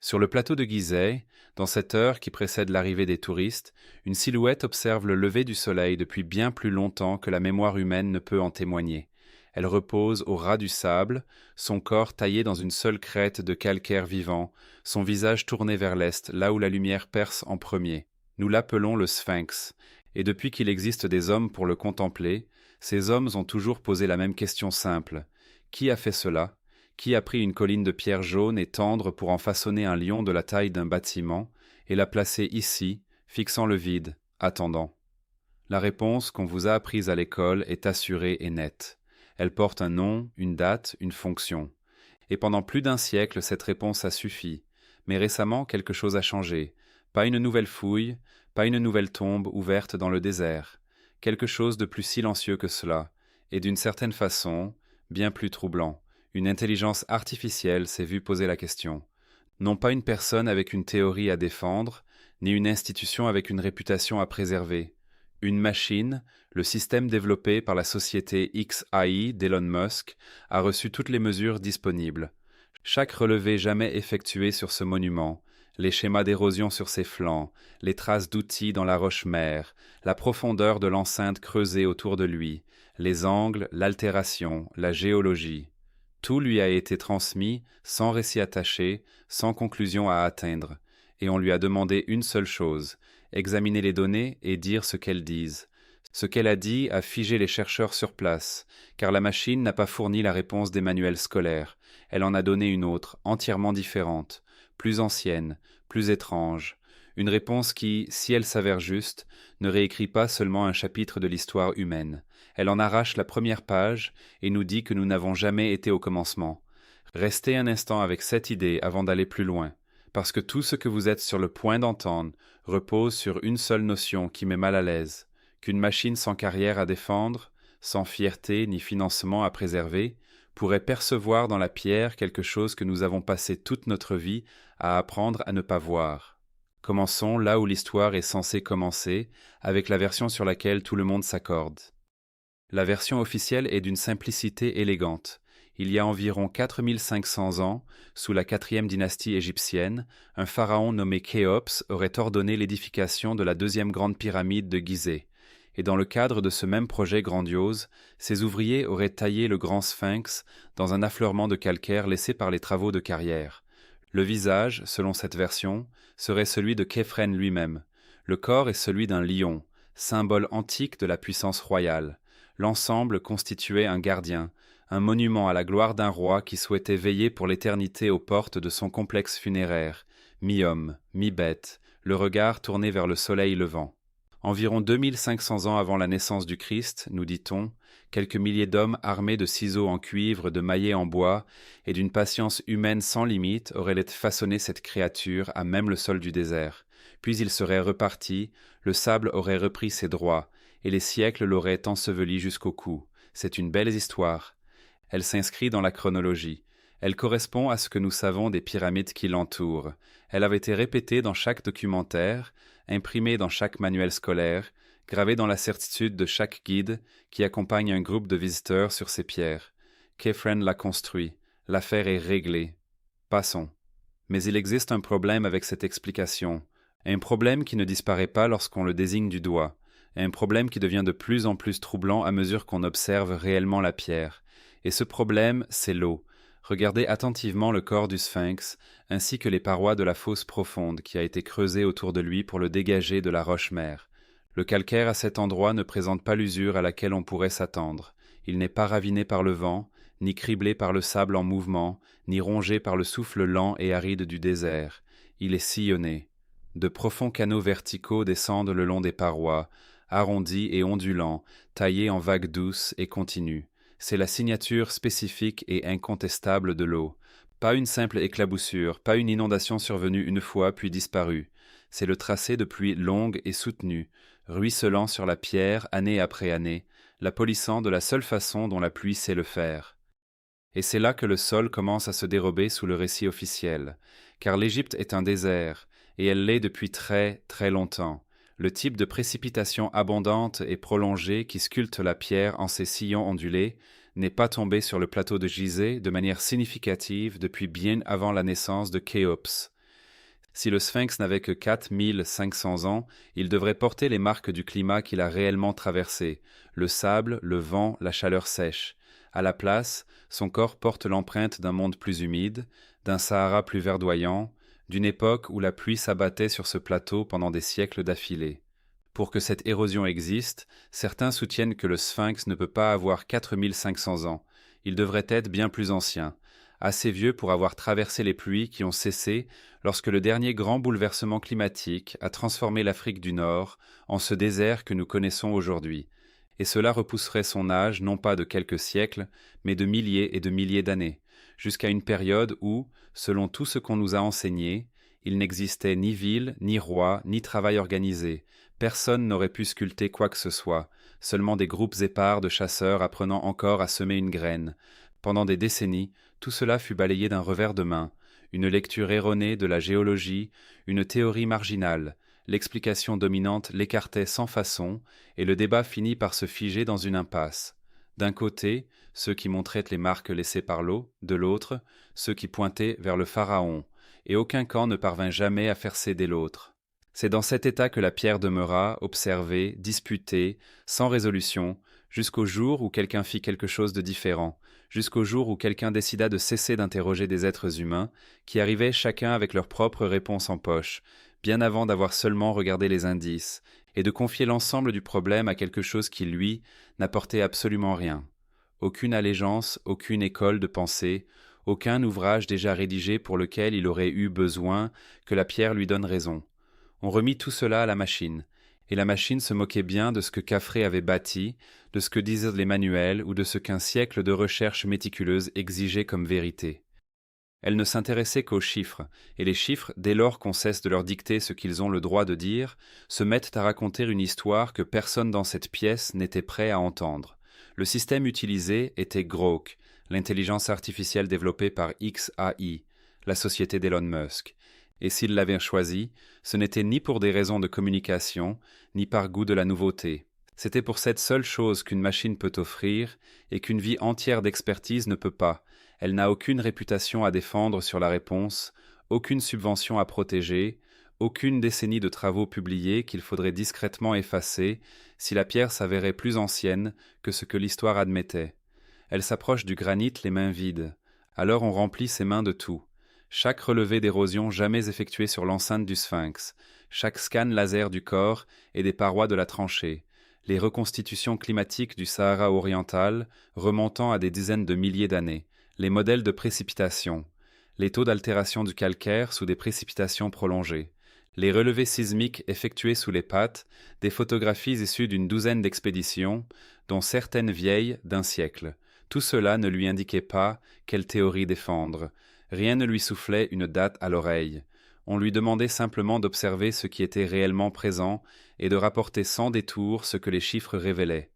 Sur le plateau de Gizeh, dans cette heure qui précède l'arrivée des touristes, une silhouette observe le lever du soleil depuis bien plus longtemps que la mémoire humaine ne peut en témoigner. Elle repose au ras du sable, son corps taillé dans une seule crête de calcaire vivant, son visage tourné vers l'est, là où la lumière perce en premier. Nous l'appelons le Sphinx, et depuis qu'il existe des hommes pour le contempler, ces hommes ont toujours posé la même question simple. Qui a fait cela ? Qui a pris une colline de pierre jaune et tendre pour en façonner un lion de la taille d'un bâtiment et l'a placé ici, fixant le vide, attendant? La réponse qu'on vous a apprise à l'école est assurée et nette. Elle porte un nom, une date, une fonction. Et pendant plus d'un siècle, cette réponse a suffi. Mais récemment, quelque chose a changé. Pas une nouvelle fouille, pas une nouvelle tombe ouverte dans le désert. Quelque chose de plus silencieux que cela, et d'une certaine façon, bien plus troublant. Une intelligence artificielle s'est vue poser la question. Non pas une personne avec une théorie à défendre, ni une institution avec une réputation à préserver. Une machine, le système développé par la société XAI d'Elon Musk, a reçu toutes les mesures disponibles. Chaque relevé jamais effectué sur ce monument, les schémas d'érosion sur ses flancs, les traces d'outils dans la roche-mère, la profondeur de l'enceinte creusée autour de lui, les angles, l'altération, la géologie. Tout lui a été transmis, sans récit attaché, sans conclusion à atteindre, et on lui a demandé une seule chose, examiner les données et dire ce qu'elles disent. Ce qu'elle a dit a figé les chercheurs sur place, car la machine n'a pas fourni la réponse des manuels scolaires, elle en a donné une autre, entièrement différente, plus ancienne, plus étrange, une réponse qui, si elle s'avère juste, ne réécrit pas seulement un chapitre de l'histoire humaine. Elle en arrache la première page et nous dit que nous n'avons jamais été au commencement. Restez un instant avec cette idée avant d'aller plus loin, parce que tout ce que vous êtes sur le point d'entendre repose sur une seule notion qui met mal à l'aise, qu'une machine sans carrière à défendre, sans fierté ni financement à préserver, pourrait percevoir dans la pierre quelque chose que nous avons passé toute notre vie à apprendre à ne pas voir. Commençons là où l'histoire est censée commencer, avec la version sur laquelle tout le monde s'accorde. La version officielle est d'une simplicité élégante. Il y a environ 4500 ans, sous la 4e dynastie égyptienne, un pharaon nommé Khéops aurait ordonné l'édification de la deuxième grande pyramide de Gizeh. Et dans le cadre de ce même projet grandiose, ses ouvriers auraient taillé le grand sphinx dans un affleurement de calcaire laissé par les travaux de carrière. Le visage, selon cette version, serait celui de Khéphren lui-même. Le corps est celui d'un lion, symbole antique de la puissance royale. L'ensemble constituait un gardien, un monument à la gloire d'un roi qui souhaitait veiller pour l'éternité aux portes de son complexe funéraire, mi-homme, mi-bête, le regard tourné vers le soleil levant. Environ 2500 ans avant la naissance du Christ, nous dit-on, quelques milliers d'hommes armés de ciseaux en cuivre, de maillets en bois et d'une patience humaine sans limite auraient façonné cette créature à même le sol du désert. Puis ils seraient repartis, le sable aurait repris ses droits, et les siècles l'auraient enseveli jusqu'au cou. C'est une belle histoire. Elle s'inscrit dans la chronologie. Elle correspond à ce que nous savons des pyramides qui l'entourent. Elle avait été répétée dans chaque documentaire, imprimée dans chaque manuel scolaire, gravée dans la certitude de chaque guide qui accompagne un groupe de visiteurs sur ces pierres. Khéphren l'a construit. L'affaire est réglée. Passons. Mais il existe un problème avec cette explication. Un problème qui ne disparaît pas lorsqu'on le désigne du doigt. Un problème qui devient de plus en plus troublant à mesure qu'on observe réellement la pierre. Et ce problème, c'est l'eau. Regardez attentivement le corps du sphinx, ainsi que les parois de la fosse profonde qui a été creusée autour de lui pour le dégager de la roche-mère. Le calcaire à cet endroit ne présente pas l'usure à laquelle on pourrait s'attendre. Il n'est pas raviné par le vent, ni criblé par le sable en mouvement, ni rongé par le souffle lent et aride du désert. Il est sillonné. De profonds canaux verticaux descendent le long des parois, arrondis et ondulants, taillés en vagues douces et continues. C'est la signature spécifique et incontestable de l'eau. Pas une simple éclaboussure, pas une inondation survenue une fois puis disparue. C'est le tracé de pluie longue et soutenue, ruisselant sur la pierre année après année, la polissant de la seule façon dont la pluie sait le faire. Et c'est là que le sol commence à se dérober sous le récit officiel, car l'Égypte est un désert, et elle l'est depuis très, très longtemps. Le type de précipitation abondante et prolongée qui sculpte la pierre en ses sillons ondulés n'est pas tombé sur le plateau de Gizeh de manière significative depuis bien avant la naissance de Khéops. Si le Sphinx n'avait que 4500 ans, il devrait porter les marques du climat qu'il a réellement traversé, le sable, le vent, la chaleur sèche. À la place, son corps porte l'empreinte d'un monde plus humide, d'un Sahara plus verdoyant, d'une époque où la pluie s'abattait sur ce plateau pendant des siècles d'affilée. Pour que cette érosion existe, certains soutiennent que le Sphinx ne peut pas avoir 4500 ans. Il devrait être bien plus ancien, assez vieux pour avoir traversé les pluies qui ont cessé lorsque le dernier grand bouleversement climatique a transformé l'Afrique du Nord en ce désert que nous connaissons aujourd'hui. Et cela repousserait son âge non pas de quelques siècles, mais de milliers et de milliers d'années, jusqu'à une période où, selon tout ce qu'on nous a enseigné, il n'existait ni ville, ni roi, ni travail organisé. Personne n'aurait pu sculpter quoi que ce soit, seulement des groupes épars de chasseurs apprenant encore à semer une graine. Pendant des décennies, tout cela fut balayé d'un revers de main, une lecture erronée de la géologie, une théorie marginale. L'explication dominante l'écartait sans façon, et le débat finit par se figer dans une impasse. D'un côté, ceux qui montraient les marques laissées par l'eau, de l'autre, ceux qui pointaient vers le pharaon, et aucun camp ne parvint jamais à faire céder l'autre. C'est dans cet état que la pierre demeura, observée, disputée, sans résolution, jusqu'au jour où quelqu'un fit quelque chose de différent, jusqu'au jour où quelqu'un décida de cesser d'interroger des êtres humains, qui arrivaient chacun avec leur propre réponse en poche, bien avant d'avoir seulement regardé les indices, et de confier l'ensemble du problème à quelque chose qui, lui, n'apportait absolument rien. Aucune allégeance, aucune école de pensée, aucun ouvrage déjà rédigé pour lequel il aurait eu besoin que la pierre lui donne raison. On remit tout cela à la machine, et la machine se moquait bien de ce que Caffré avait bâti, de ce que disaient les manuels ou de ce qu'un siècle de recherche méticuleuse exigeait comme vérité. Elle ne s'intéressait qu'aux chiffres, et les chiffres, dès lors qu'on cesse de leur dicter ce qu'ils ont le droit de dire, se mettent à raconter une histoire que personne dans cette pièce n'était prêt à entendre. Le système utilisé était Grok, l'intelligence artificielle développée par XAI, la société d'Elon Musk. Et s'ils l'avaient choisi, ce n'était ni pour des raisons de communication, ni par goût de la nouveauté. C'était pour cette seule chose qu'une machine peut offrir et qu'une vie entière d'expertise ne peut pas. Elle n'a aucune réputation à défendre sur la réponse, aucune subvention à protéger, aucune décennie de travaux publiés qu'il faudrait discrètement effacer si la pierre s'avérait plus ancienne que ce que l'histoire admettait. Elle s'approche du granit les mains vides. Alors on remplit ses mains de tout. Chaque relevé d'érosion jamais effectué sur l'enceinte du Sphinx, chaque scan laser du corps et des parois de la tranchée, les reconstitutions climatiques du Sahara oriental remontant à des dizaines de milliers d'années, les modèles de précipitation, les taux d'altération du calcaire sous des précipitations prolongées, les relevés sismiques effectués sous les pattes, des photographies issues d'une douzaine d'expéditions, dont certaines vieilles d'un siècle. Tout cela ne lui indiquait pas quelle théorie défendre. Rien ne lui soufflait une date à l'oreille. On lui demandait simplement d'observer ce qui était réellement présent et de rapporter sans détour ce que les chiffres révélaient.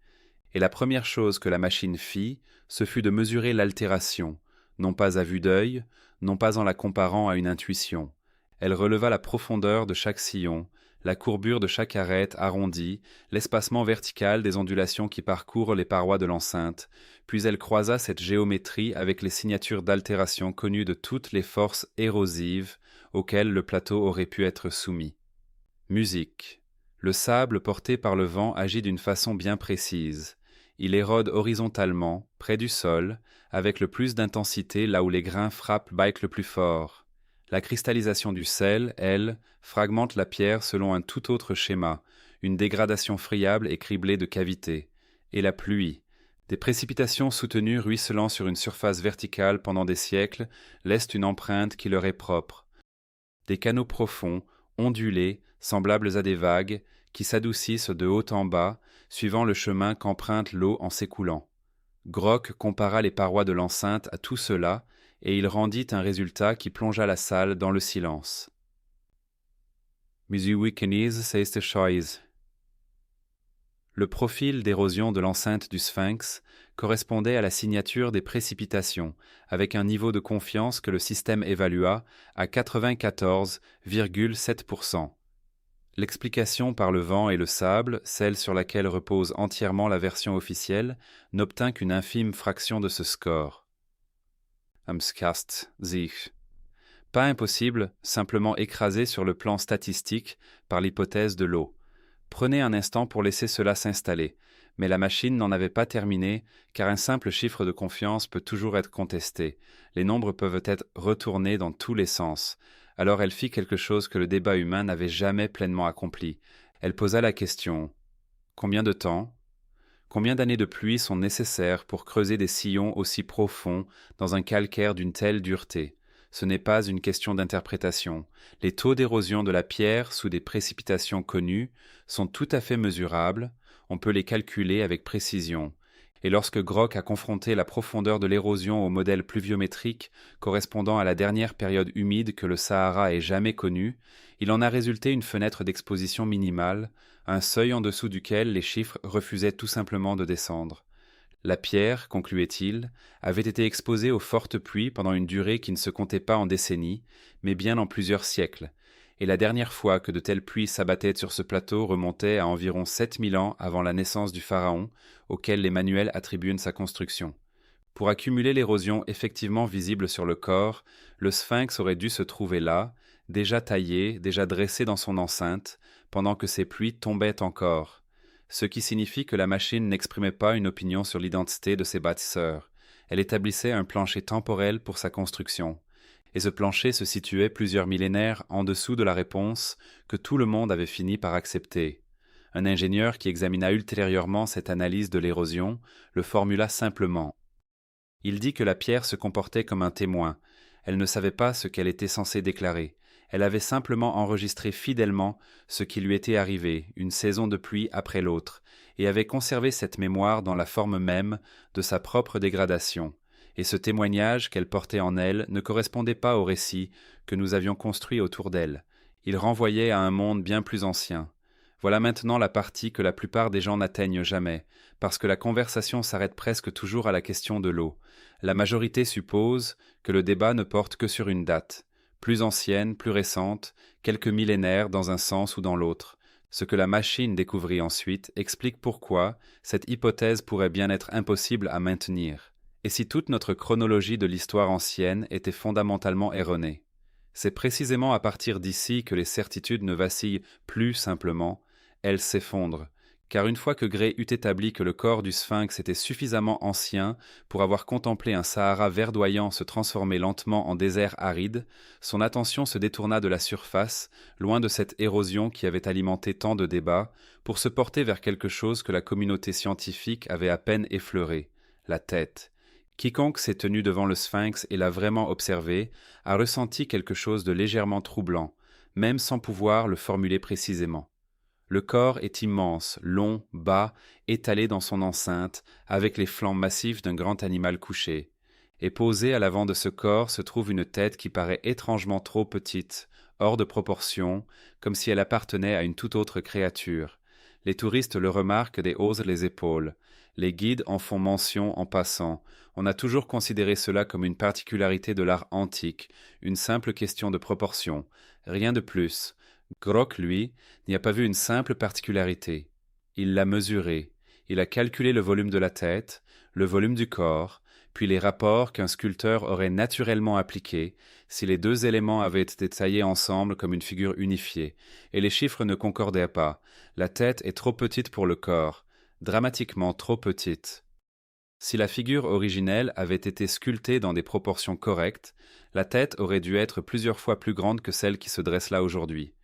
Et la première chose que la machine fit, ce fut de mesurer l'altération, non pas à vue d'œil, non pas en la comparant à une intuition. Elle releva la profondeur de chaque sillon, la courbure de chaque arête arrondie, l'espacement vertical des ondulations qui parcourent les parois de l'enceinte, puis elle croisa cette géométrie avec les signatures d'altération connues de toutes les forces érosives auxquelles le plateau aurait pu être soumis. Musique. Le sable porté par le vent agit d'une façon bien précise. Il érode horizontalement, près du sol, avec le plus d'intensité là où les grains frappent le plus fort. La cristallisation du sel, elle, fragmente la pierre selon un tout autre schéma, une dégradation friable et criblée de cavités. Et la pluie. Des précipitations soutenues ruisselant sur une surface verticale pendant des siècles laissent une empreinte qui leur est propre. Des canaux profonds, ondulés, semblables à des vagues, qui s'adoucissent de haut en bas, suivant le chemin qu'emprunte l'eau en s'écoulant. Grok compara les parois de l'enceinte à tout cela, et il rendit un résultat qui plongea la salle dans le silence. Le profil d'érosion de l'enceinte du Sphinx correspondait à la signature des précipitations, avec un niveau de confiance que le système évalua à 94,7%. L'explication par le vent et le sable, celle sur laquelle repose entièrement la version officielle, n'obtint qu'une infime fraction de ce score. Pas impossible, simplement écrasé sur le plan statistique par l'hypothèse de l'eau. Prenez un instant pour laisser cela s'installer, mais la machine n'en avait pas terminé, car un simple chiffre de confiance peut toujours être contesté. Les nombres peuvent être retournés dans tous les sens. Alors elle fit quelque chose que le débat humain n'avait jamais pleinement accompli. Elle posa la question: combien de temps? Combien d'années de pluie sont nécessaires pour creuser des sillons aussi profonds dans un calcaire d'une telle dureté? Ce n'est pas une question d'interprétation. Les taux d'érosion de la pierre sous des précipitations connues sont tout à fait mesurables, on peut les calculer avec précision. Et lorsque Grock a confronté la profondeur de l'érosion au modèle pluviométrique correspondant à la dernière période humide que le Sahara ait jamais connue, il en a résulté une fenêtre d'exposition minimale, un seuil en dessous duquel les chiffres refusaient tout simplement de descendre. La pierre, concluait-il, avait été exposée aux fortes pluies pendant une durée qui ne se comptait pas en décennies, mais bien en plusieurs siècles, et la dernière fois que de telles pluies s'abattaient sur ce plateau remontait à environ 7000 ans avant la naissance du pharaon, auquel les manuels attribuent sa construction. Pour accumuler l'érosion effectivement visible sur le corps, le sphinx aurait dû se trouver là, déjà taillé, déjà dressé dans son enceinte, pendant que ces pluies tombaient encore, ce qui signifie que la machine n'exprimait pas une opinion sur l'identité de ses bâtisseurs. Elle établissait un plancher temporel pour sa construction, et ce plancher se situait plusieurs millénaires en dessous de la réponse que tout le monde avait fini par accepter. Un ingénieur qui examina ultérieurement cette analyse de l'érosion le formula simplement. Il dit que la pierre se comportait comme un témoin. Elle ne savait pas ce qu'elle était censée déclarer. Elle avait simplement enregistré fidèlement ce qui lui était arrivé, une saison de pluie après l'autre, et avait conservé cette mémoire dans la forme même de sa propre dégradation. Et ce témoignage qu'elle portait en elle ne correspondait pas au récit que nous avions construit autour d'elle. Il renvoyait à un monde bien plus ancien. Voilà maintenant la partie que la plupart des gens n'atteignent jamais, parce que la conversation s'arrête presque toujours à la question de l'eau. La majorité suppose que le débat ne porte que sur une date, plus ancienne, plus récente, quelques millénaires dans un sens ou dans l'autre. Ce que la machine découvrit ensuite explique pourquoi cette hypothèse pourrait bien être impossible à maintenir. Et si toute notre chronologie de l'histoire ancienne était fondamentalement erronée? C'est précisément à partir d'ici que les certitudes ne vacillent plus simplement, elles s'effondrent, car une fois que Gray eut établi que le corps du sphinx était suffisamment ancien pour avoir contemplé un Sahara verdoyant se transformer lentement en désert aride, son attention se détourna de la surface, loin de cette érosion qui avait alimenté tant de débats, pour se porter vers quelque chose que la communauté scientifique avait à peine effleuré, la tête. Quiconque s'est tenu devant le sphinx et l'a vraiment observé a ressenti quelque chose de légèrement troublant, même sans pouvoir le formuler précisément. Le corps est immense, long, bas, étalé dans son enceinte, avec les flancs massifs d'un grand animal couché. Et posée à l'avant de ce corps se trouve une tête qui paraît étrangement trop petite, hors de proportion, comme si elle appartenait à une toute autre créature. Les touristes le remarquent et haussent les épaules. Les guides en font mention en passant. On a toujours considéré cela comme une particularité de l'art antique, une simple question de proportion, rien de plus. Grock, lui, n'y a pas vu une simple particularité. Il l'a mesuré, il a calculé le volume de la tête, le volume du corps, puis les rapports qu'un sculpteur aurait naturellement appliqués si les deux éléments avaient été taillés ensemble comme une figure unifiée, et les chiffres ne concordaient pas. La tête est trop petite pour le corps, dramatiquement trop petite. Si la figure originelle avait été sculptée dans des proportions correctes, la tête aurait dû être plusieurs fois plus grande que celle qui se dresse là aujourd'hui,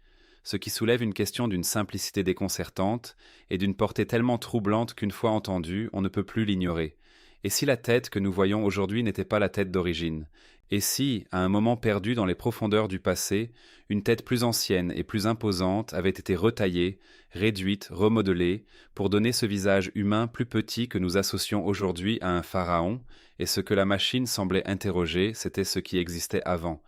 ce qui soulève une question d'une simplicité déconcertante et d'une portée tellement troublante qu'une fois entendue, on ne peut plus l'ignorer. Et si la tête que nous voyons aujourd'hui n'était pas la tête d'origine? Et si, à un moment perdu dans les profondeurs du passé, une tête plus ancienne et plus imposante avait été retaillée, réduite, remodelée, pour donner ce visage humain plus petit que nous associons aujourd'hui à un pharaon, et ce que la machine semblait interroger, c'était ce qui existait avant.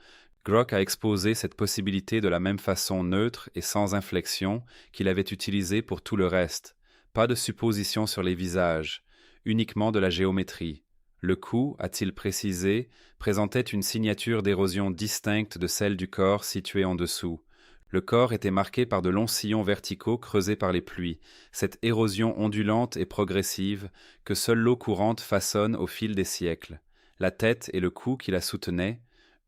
Grock a exposé cette possibilité de la même façon neutre et sans inflexion qu'il avait utilisée pour tout le reste. Pas de supposition sur les visages, uniquement de la géométrie. Le cou, a-t-il précisé, présentait une signature d'érosion distincte de celle du corps situé en dessous. Le corps était marqué par de longs sillons verticaux creusés par les pluies, cette érosion ondulante et progressive que seule l'eau courante façonne au fil des siècles. La tête et le cou qui la soutenaient,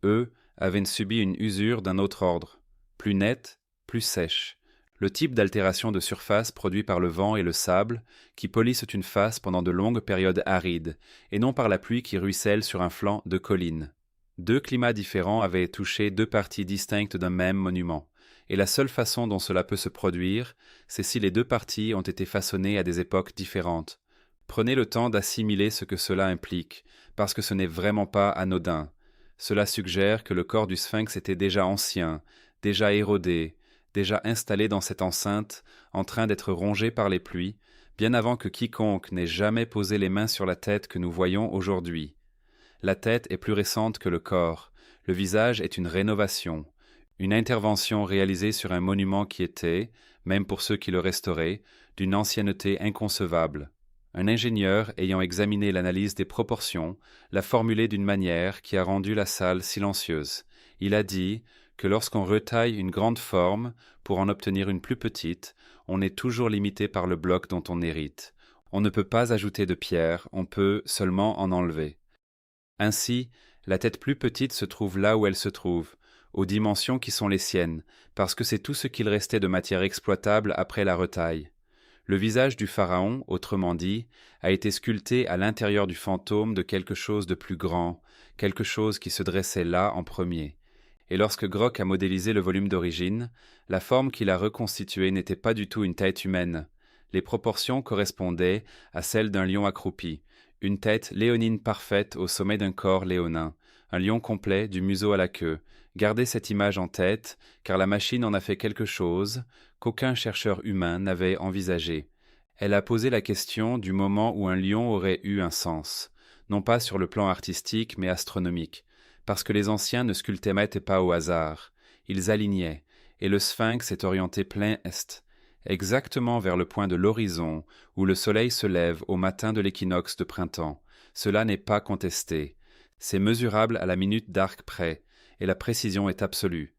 eux, avait subi une usure d'un autre ordre, plus nette, plus sèche. Le type d'altération de surface produit par le vent et le sable qui polissent une face pendant de longues périodes arides, et non par la pluie qui ruisselle sur un flanc de colline. Deux climats différents avaient touché deux parties distinctes d'un même monument, et la seule façon dont cela peut se produire, c'est si les deux parties ont été façonnées à des époques différentes. Prenez le temps d'assimiler ce que cela implique, parce que ce n'est vraiment pas anodin. Cela suggère que le corps du sphinx était déjà ancien, déjà érodé, déjà installé dans cette enceinte, en train d'être rongé par les pluies, bien avant que quiconque n'ait jamais posé les mains sur la tête que nous voyons aujourd'hui. La tête est plus récente que le corps, le visage est une rénovation, une intervention réalisée sur un monument qui était, même pour ceux qui le restauraient, d'une ancienneté inconcevable. Un ingénieur ayant examiné l'analyse des proportions l'a formulé d'une manière qui a rendu la salle silencieuse. Il a dit que lorsqu'on retaille une grande forme pour en obtenir une plus petite, on est toujours limité par le bloc dont on hérite. On ne peut pas ajouter de pierre, on peut seulement en enlever. Ainsi, la tête plus petite se trouve là où elle se trouve, aux dimensions qui sont les siennes, parce que c'est tout ce qu'il restait de matière exploitable après la retaille. Le visage du pharaon, autrement dit, a été sculpté à l'intérieur du fantôme de quelque chose de plus grand, quelque chose qui se dressait là en premier. Et lorsque Grock a modélisé le volume d'origine, la forme qu'il a reconstituée n'était pas du tout une tête humaine. Les proportions correspondaient à celles d'un lion accroupi, une tête léonine parfaite au sommet d'un corps léonin, un lion complet du museau à la queue. Gardez cette image en tête, car la machine en a fait quelque chose qu'aucun chercheur humain n'avait envisagé. Elle a posé la question du moment où un lion aurait eu un sens, non pas sur le plan artistique mais astronomique, parce que les anciens ne sculptaient pas au hasard, ils alignaient, et le sphinx est orienté plein est, exactement vers le point de l'horizon où le soleil se lève au matin de l'équinoxe de printemps. Cela n'est pas contesté. C'est mesurable à la minute d'arc près, et la précision est absolue.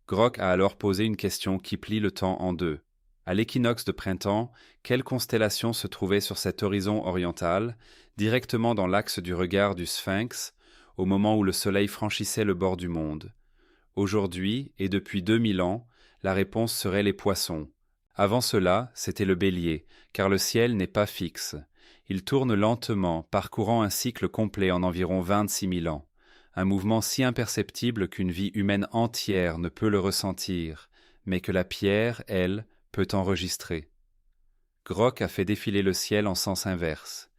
Grock a alors posé une question qui plie le temps en deux. À l'équinoxe de printemps, quelle constellation se trouvait sur cet horizon oriental, directement dans l'axe du regard du sphinx, au moment où le soleil franchissait le bord du monde? Aujourd'hui, et depuis 2000 ans, la réponse serait les poissons. Avant cela, c'était le bélier, car le ciel n'est pas fixe. Il tourne lentement, parcourant un cycle complet en environ 26 000 ans. Un mouvement si imperceptible qu'une vie humaine entière ne peut le ressentir, mais que la pierre, elle, peut enregistrer. Grock a fait défiler le ciel en sens inverse.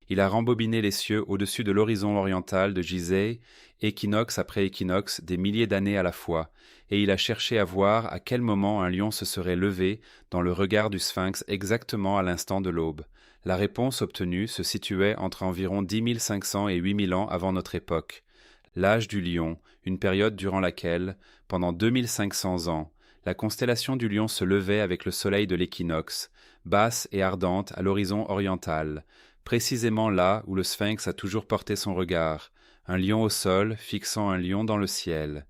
Il a rembobiné les cieux au-dessus de l'horizon oriental de Gizeh, équinoxe après équinoxe, des milliers d'années à la fois, et il a cherché à voir à quel moment un lion se serait levé dans le regard du sphinx exactement à l'instant de l'aube. La réponse obtenue se situait entre environ 10 500 et 8 000 ans avant notre époque. L'âge du lion, une période durant laquelle, pendant 2500 ans, la constellation du lion se levait avec le soleil de l'équinoxe, basse et ardente à l'horizon oriental, précisément là où le sphinx a toujours porté son regard, un lion au sol fixant un lion dans le ciel.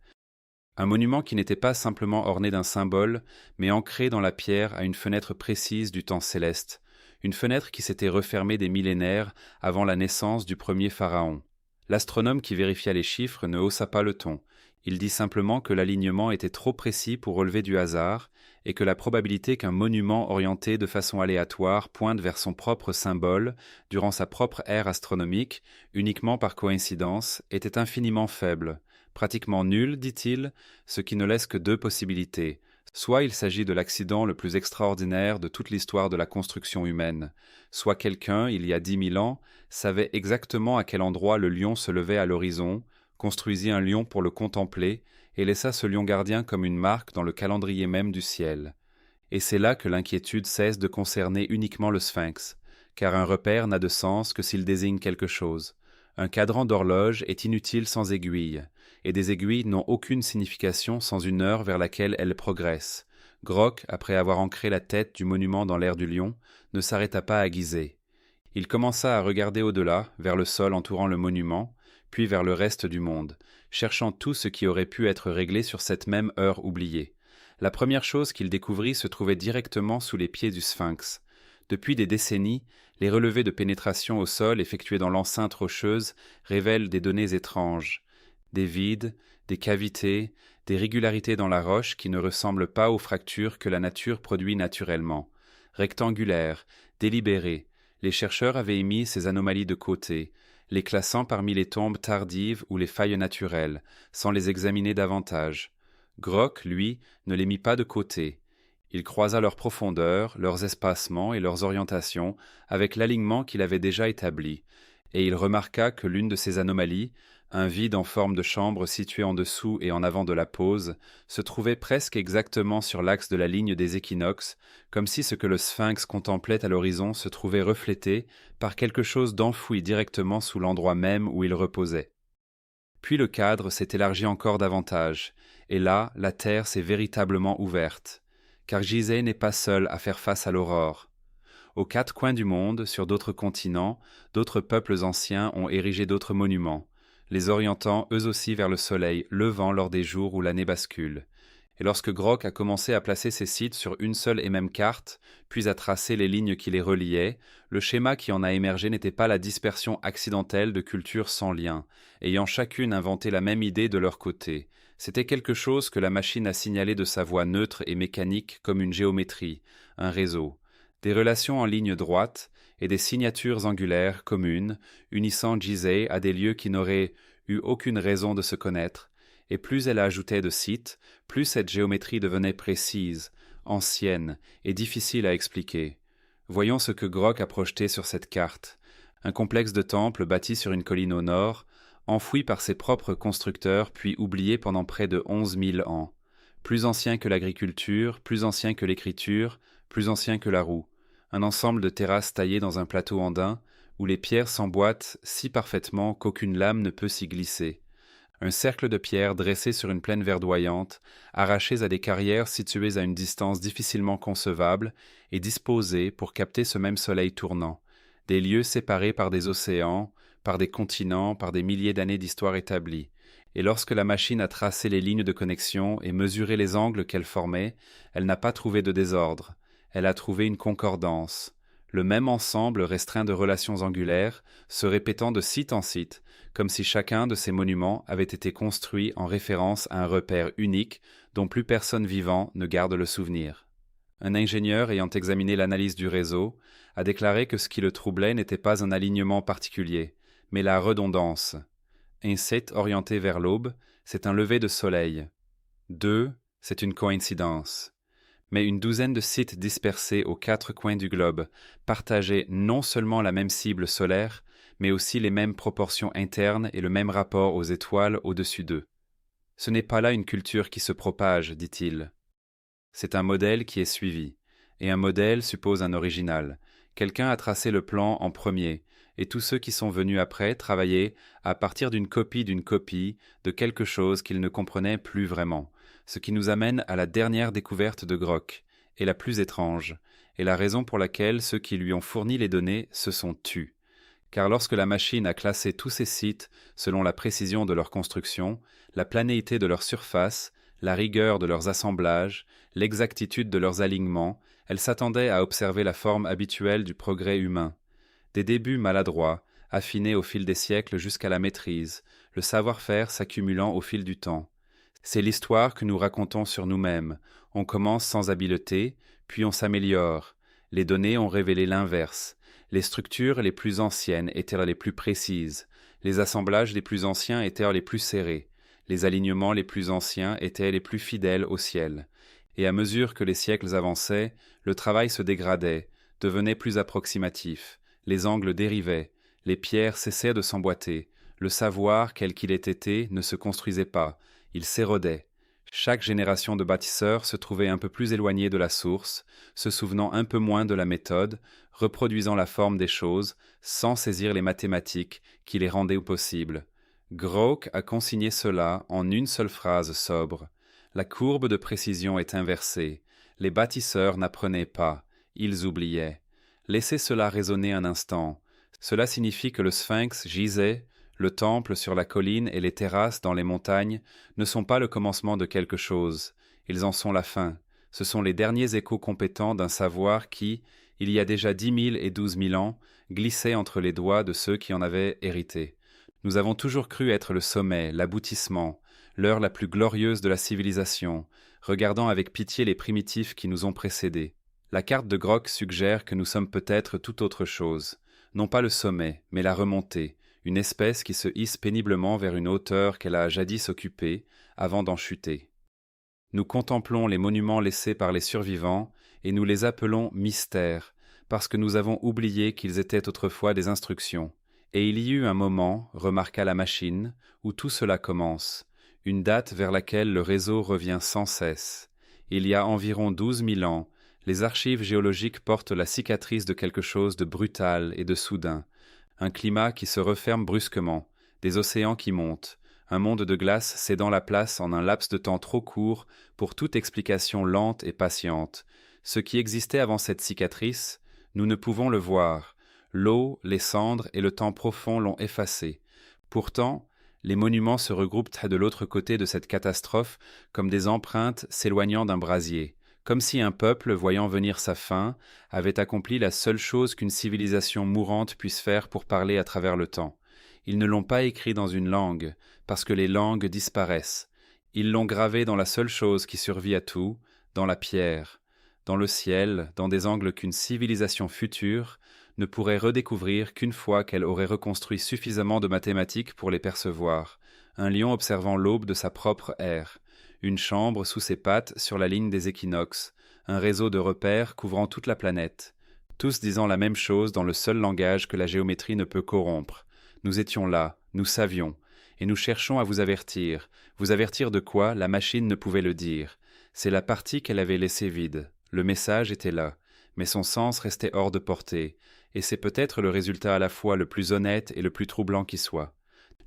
Un monument qui n'était pas simplement orné d'un symbole, mais ancré dans la pierre à une fenêtre précise du temps céleste, une fenêtre qui s'était refermée des millénaires avant la naissance du premier pharaon. L'astronome qui vérifia les chiffres ne haussa pas le ton. Il dit simplement que l'alignement était trop précis pour relever du hasard et que la probabilité qu'un monument orienté de façon aléatoire pointe vers son propre symbole durant sa propre ère astronomique, uniquement par coïncidence, était infiniment faible. Pratiquement nulle, dit-il, ce qui ne laisse que deux possibilités. Soit il s'agit de l'accident le plus extraordinaire de toute l'histoire de la construction humaine, soit quelqu'un, il y a 10 000 ans, savait exactement à quel endroit le lion se levait à l'horizon, construisit un lion pour le contempler, et laissa ce lion gardien comme une marque dans le calendrier même du ciel. Et c'est là que l'inquiétude cesse de concerner uniquement le sphinx, car un repère n'a de sens que s'il désigne quelque chose. Un cadran d'horloge est inutile sans aiguille, et des aiguilles n'ont aucune signification sans une heure vers laquelle elles progressent. Grock, après avoir ancré la tête du monument dans l'air du lion, ne s'arrêta pas à Gizeh. Il commença à regarder au-delà, vers le sol entourant le monument, puis vers le reste du monde, cherchant tout ce qui aurait pu être réglé sur cette même heure oubliée. La première chose qu'il découvrit se trouvait directement sous les pieds du sphinx. Depuis des décennies, les relevés de pénétration au sol effectués dans l'enceinte rocheuse révèlent des données étranges. Des vides, des cavités, des régularités dans la roche qui ne ressemblent pas aux fractures que la nature produit naturellement. Rectangulaires, délibérées, les chercheurs avaient émis ces anomalies de côté, les classant parmi les tombes tardives ou les failles naturelles, sans les examiner davantage. Grock, lui, ne les mit pas de côté. Il croisa leur profondeur, leurs espacements et leurs orientations avec l'alignement qu'il avait déjà établi, et il remarqua que l'une de ces anomalies, un vide en forme de chambre situé en dessous et en avant de la pose, se trouvait presque exactement sur l'axe de la ligne des équinoxes, comme si ce que le sphinx contemplait à l'horizon se trouvait reflété par quelque chose d'enfoui directement sous l'endroit même où il reposait. Puis le cadre s'est élargi encore davantage, et là, la terre s'est véritablement ouverte, car Gizeh n'est pas seul à faire face à l'aurore. Aux quatre coins du monde, sur d'autres continents, d'autres peuples anciens ont érigé d'autres monuments, les orientant eux aussi vers le soleil levant lors des jours où l'année bascule. Et lorsque Grock a commencé à placer ces sites sur une seule et même carte, puis à tracer les lignes qui les reliaient, le schéma qui en a émergé n'était pas la dispersion accidentelle de cultures sans lien, ayant chacune inventé la même idée de leur côté. C'était quelque chose que la machine a signalé de sa voix neutre et mécanique comme une géométrie, un réseau. Des relations en ligne droite et des signatures angulaires communes, unissant Gizeh à des lieux qui n'auraient eu aucune raison de se connaître, et plus elle ajoutait de sites, plus cette géométrie devenait précise, ancienne et difficile à expliquer. Voyons ce que Grock a projeté sur cette carte. Un complexe de temples bâti sur une colline au nord, enfoui par ses propres constructeurs puis oublié pendant près de 11 000 ans. Plus ancien que l'agriculture, plus ancien que l'écriture, plus ancien que la roue. Un ensemble de terrasses taillées dans un plateau andin, où les pierres s'emboîtent si parfaitement qu'aucune lame ne peut s'y glisser. Un cercle de pierres dressé sur une plaine verdoyante, arrachées à des carrières situées à une distance difficilement concevable et disposées pour capter ce même soleil tournant. Des lieux séparés par des océans, par des continents, par des milliers d'années d'histoire établie. Et lorsque la machine a tracé les lignes de connexion et mesuré les angles qu'elles formaient, elle n'a pas trouvé de désordre. Elle a trouvé une concordance. Le même ensemble restreint de relations angulaires, se répétant de site en site, comme si chacun de ces monuments avait été construit en référence à un repère unique dont plus personne vivant ne garde le souvenir. Un ingénieur ayant examiné l'analyse du réseau a déclaré que ce qui le troublait n'était pas un alignement particulier, mais la redondance. Un site orienté vers l'aube, c'est un lever de soleil. 2, c'est une coïncidence. Mais une douzaine de sites dispersés aux quatre coins du globe partageaient non seulement la même cible solaire, mais aussi les mêmes proportions internes et le même rapport aux étoiles au-dessus d'eux. Ce n'est pas là une culture qui se propage, dit-il. C'est un modèle qui est suivi, et un modèle suppose un original. Quelqu'un a tracé le plan en premier, et tous ceux qui sont venus après travaillaient à partir d'une copie de quelque chose qu'ils ne comprenaient plus vraiment. Ce qui nous amène à la dernière découverte de Grock, et la plus étrange, et la raison pour laquelle ceux qui lui ont fourni les données se sont tus. Car lorsque la machine a classé tous ces sites selon la précision de leur construction, la planéité de leur surface, la rigueur de leurs assemblages, l'exactitude de leurs alignements, elle s'attendait à observer la forme habituelle du progrès humain. Des débuts maladroits, affinés au fil des siècles jusqu'à la maîtrise, le savoir-faire s'accumulant au fil du temps. C'est l'histoire que nous racontons sur nous-mêmes. On commence sans habileté, puis on s'améliore. Les données ont révélé l'inverse. Les structures les plus anciennes étaient les plus précises. Les assemblages les plus anciens étaient les plus serrés. Les alignements les plus anciens étaient les plus fidèles au ciel. Et à mesure que les siècles avançaient, le travail se dégradait, devenait plus approximatif. Les angles dérivaient. Les pierres cessaient de s'emboîter. Le savoir, quel qu'il ait été, ne se construisait pas. Il s'érodait. Chaque génération de bâtisseurs se trouvait un peu plus éloignée de la source, se souvenant un peu moins de la méthode, reproduisant la forme des choses, sans saisir les mathématiques qui les rendaient possibles. Grock a consigné cela en une seule phrase sobre. La courbe de précision est inversée. Les bâtisseurs n'apprenaient pas, ils oubliaient. Laissez cela résonner un instant. Cela signifie que le sphinx gisait, le temple sur la colline et les terrasses dans les montagnes ne sont pas le commencement de quelque chose, ils en sont la fin. Ce sont les derniers échos compétents d'un savoir qui, il y a déjà 10 000 et 12 000 ans, glissait entre les doigts de ceux qui en avaient hérité. Nous avons toujours cru être le sommet, l'aboutissement, l'heure la plus glorieuse de la civilisation, regardant avec pitié les primitifs qui nous ont précédés. La carte de Grok suggère que nous sommes peut-être tout autre chose, non pas le sommet, mais la remontée, une espèce qui se hisse péniblement vers une hauteur qu'elle a jadis occupée, avant d'en chuter. Nous contemplons les monuments laissés par les survivants, et nous les appelons mystères, parce que nous avons oublié qu'ils étaient autrefois des instructions. Et il y eut un moment, remarqua la machine, où tout cela commence, une date vers laquelle le réseau revient sans cesse. Il y a environ 12 000 ans, les archives géologiques portent la cicatrice de quelque chose de brutal et de soudain, un climat qui se referme brusquement, des océans qui montent, un monde de glace cédant la place en un laps de temps trop court pour toute explication lente et patiente. Ce qui existait avant cette cicatrice, nous ne pouvons le voir. L'eau, les cendres et le temps profond l'ont effacé. Pourtant, les monuments se regroupent de l'autre côté de cette catastrophe comme des empreintes s'éloignant d'un brasier, comme si un peuple, voyant venir sa fin, avait accompli la seule chose qu'une civilisation mourante puisse faire pour parler à travers le temps. Ils ne l'ont pas écrit dans une langue, parce que les langues disparaissent. Ils l'ont gravé dans la seule chose qui survit à tout, dans la pierre, dans le ciel, dans des angles qu'une civilisation future ne pourrait redécouvrir qu'une fois qu'elle aurait reconstruit suffisamment de mathématiques pour les percevoir, un lion observant l'aube de sa propre ère, une chambre sous ses pattes sur la ligne des équinoxes, un réseau de repères couvrant toute la planète, tous disant la même chose dans le seul langage que la géométrie ne peut corrompre. Nous étions là, nous savions, et nous cherchons à vous avertir de quoi la machine ne pouvait le dire. C'est la partie qu'elle avait laissée vide. Le message était là, mais son sens restait hors de portée, et c'est peut-être le résultat à la fois le plus honnête et le plus troublant qui soit.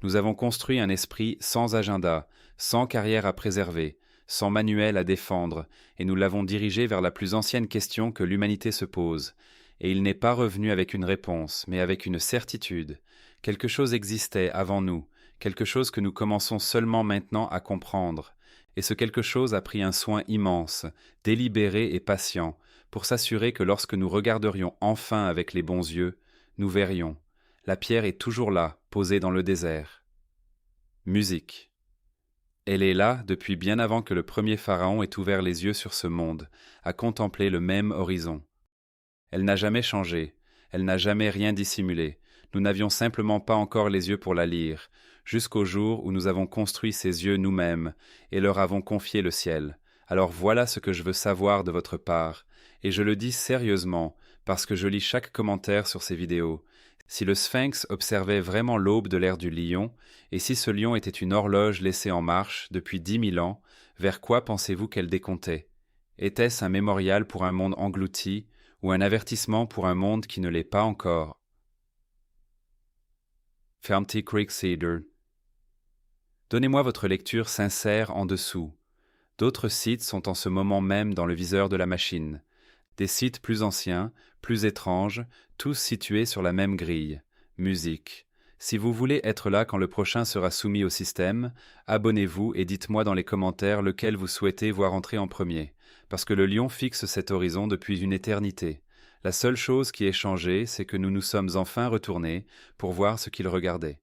Nous avons construit un esprit sans agenda, sans carrière à préserver, sans manuel à défendre, et nous l'avons dirigé vers la plus ancienne question que l'humanité se pose. Et il n'est pas revenu avec une réponse, mais avec une certitude. Quelque chose existait avant nous, quelque chose que nous commençons seulement maintenant à comprendre. Et ce quelque chose a pris un soin immense, délibéré et patient, pour s'assurer que lorsque nous regarderions enfin avec les bons yeux, nous verrions. La pierre est toujours là, posée dans le désert. Musique. Elle est là depuis bien avant que le premier pharaon ait ouvert les yeux sur ce monde, à contempler le même horizon. Elle n'a jamais changé, elle n'a jamais rien dissimulé, nous n'avions simplement pas encore les yeux pour la lire, jusqu'au jour où nous avons construit ces yeux nous-mêmes et leur avons confié le ciel. Alors voilà ce que je veux savoir de votre part, et je le dis sérieusement, parce que je lis chaque commentaire sur ces vidéos. Si le Sphinx observait vraiment l'aube de l'ère du lion, et si ce lion était une horloge laissée en marche depuis 10 000 ans, vers quoi pensez-vous qu'elle décomptait? Était-ce un mémorial pour un monde englouti, ou un avertissement pour un monde qui ne l'est pas encore? Fermty Creek Cedar. Donnez-moi votre lecture sincère en dessous. D'autres sites sont en ce moment même dans le viseur de la machine. Des sites plus anciens, plus étranges, tous situés sur la même grille. Musique. Si vous voulez être là quand le prochain sera soumis au système, abonnez-vous et dites-moi dans les commentaires lequel vous souhaitez voir entrer en premier, parce que le lion fixe cet horizon depuis une éternité. La seule chose qui est changée, c'est que nous nous sommes enfin retournés pour voir ce qu'il regardait.